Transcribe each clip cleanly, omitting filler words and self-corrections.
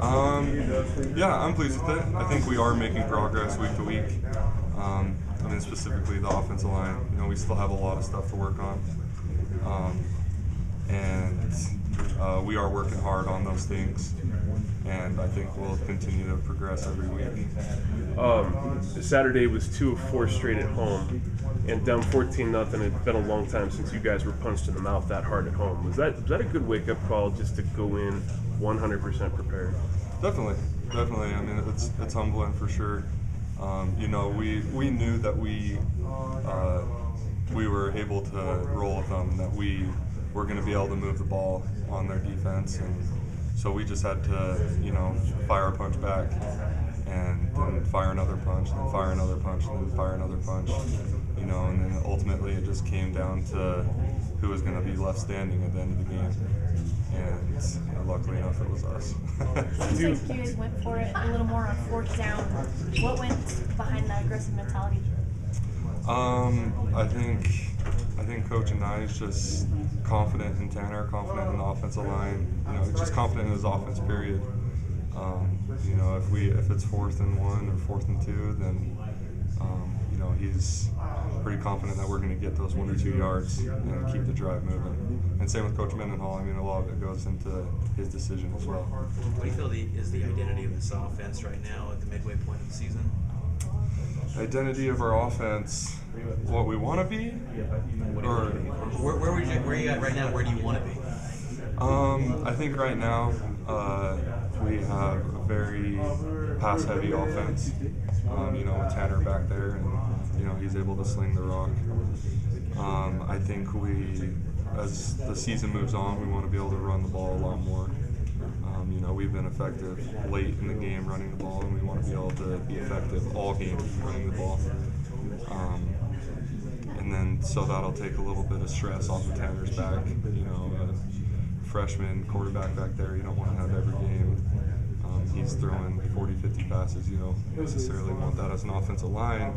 Yeah, I'm pleased with it. I think we are making progress week to week. I mean, specifically the offensive line. We still have a lot of stuff to work on, and we are working hard on those things. And I think we'll continue to progress every week. Saturday was 2 of 4 straight at home, and down 14-0. It's been a long time since you guys were punched in the mouth that hard at home. Was that a good wake-up call just to go in 100% prepared? Definitely. I mean, it's humbling for sure. We knew that we were able to roll with them, that we were going to be able to move the ball on their defense, and so we just had to, fire a punch back, and then fire another punch, and then fire another punch, and then fire another punch, and then ultimately it just came down to who was going to be left standing at the end of the game. And luckily enough, it was us. Seems like you guys went for it a little more on fourth down. What went behind that aggressive mentality? I think Coach and I is just confident in Tanner, confident in the offensive line. Just confident in his offense. Period. If it's 4th and 1 or 4th and 2, then he's pretty confident that we're going to get those 1 or 2 yards and keep the drive moving. And same with Coach Mendenhall. I mean, a lot of it goes into his decision as well. What do you feel is the identity of this offense right now at the midway point of the season? Identity of our offense, what we want to be, or where are you at right now? Where do you want to be? I think right now we have a very pass-heavy offense. With Tanner back there, and he's able to sling the rock. I think as the season moves on, we want to be able to run the ball a lot more. We've been effective late in the game running the ball, and we want to be able to be effective all game running the ball. And then so that'll take a little bit of stress off of Tanner's back. A freshman quarterback back there, you don't want to have every game he's throwing 40, 50 passes. You don't necessarily want that as an offensive line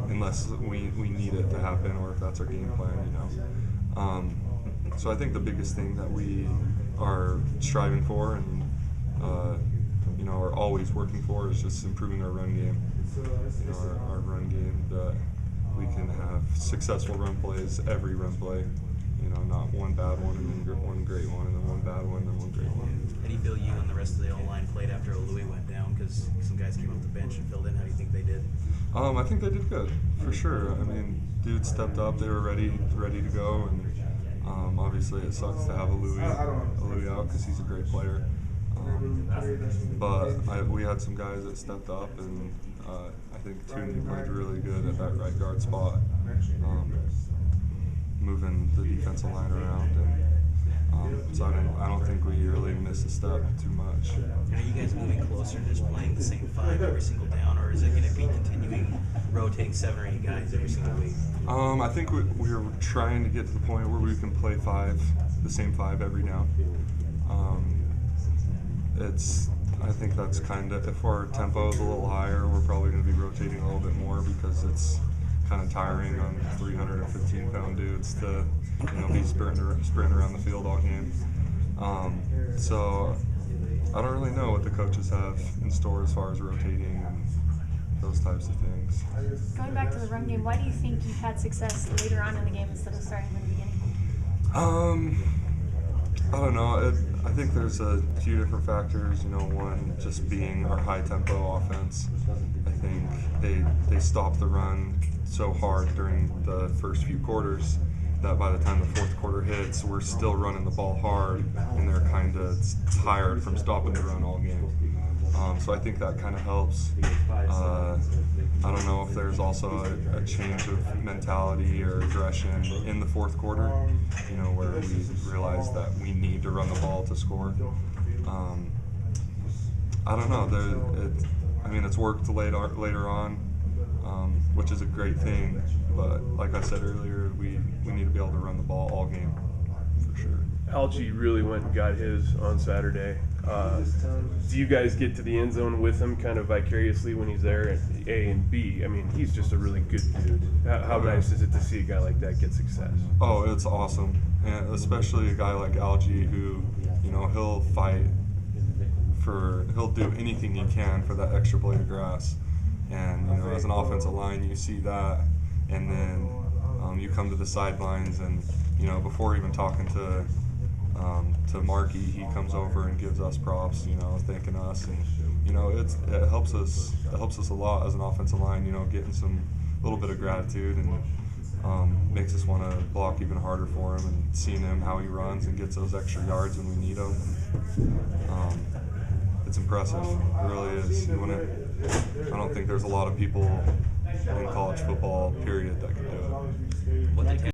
unless we need it to happen, or if that's our game plan. So I think the biggest thing that we are striving for and are always working for is just improving our run game. Our run game, that we can have successful run plays, every run play. Not one bad one and then one great one, and then one bad one and then one great one. How do you feel you and the rest of the O-line played after Louis went down? Because some guys came off the bench and filled in. How do you think they did? I think they did good, for sure. I mean, dudes stepped up. They were ready to go, and obviously it sucks to have a Louis out because he's a great player. But we had some guys that stepped up, and I think Tooney played really good at that right guard spot, moving the defensive line around, and so I don't think we really missed a step too much. Are you guys moving closer to just playing the same 5 every single down, or is it going to be continuing rotating 7 or 8 guys every single week? I think we're trying to get to the point where we can play the same 5 every down. I think that's kind of, if our tempo is a little higher, we're probably going to be rotating a little bit more, because it's kind of tiring on 315-pound dudes to be sprinting around the field all game. So I don't really know what the coaches have in store as far as rotating and those types of things. Going back to the run game, why do you think you've had success later on in the game instead of starting in the beginning? I don't know. I think there's a few different factors. One just being our high tempo offense. I think they stopped the run so hard during the first few quarters that by the time the fourth quarter hits, we're still running the ball hard, and they're kind of tired from stopping the run all game. So I think that kind of helps. I don't know if there's also a change of mentality or aggression in the fourth quarter, where we realize that we need to run the ball to score. I don't know. It's worked later on, which is a great thing. But like I said earlier, we need to be able to run the ball all game, for sure. Algie really went and got his on Saturday. Do you guys get to the end zone with him kind of vicariously when he's there, A, and B? I mean, he's just a really good dude. How nice is it to see a guy like that get success? Oh, it's awesome. And especially a guy like Algie who, he'll fight he'll do anything he can for that extra blade of grass. And you know, as an offensive line, you see that, and then you come to the sidelines, and you know, before even talking to Marky, he comes over and gives us props, you know, thanking us, and you know, it helps us a lot as an offensive line, you know, getting some little bit of gratitude, and makes us want to block even harder for him, and seeing him how he runs and gets those extra yards when we need them. It's impressive, it really is. I don't think there's a lot of people in college football, period, that can do it. What they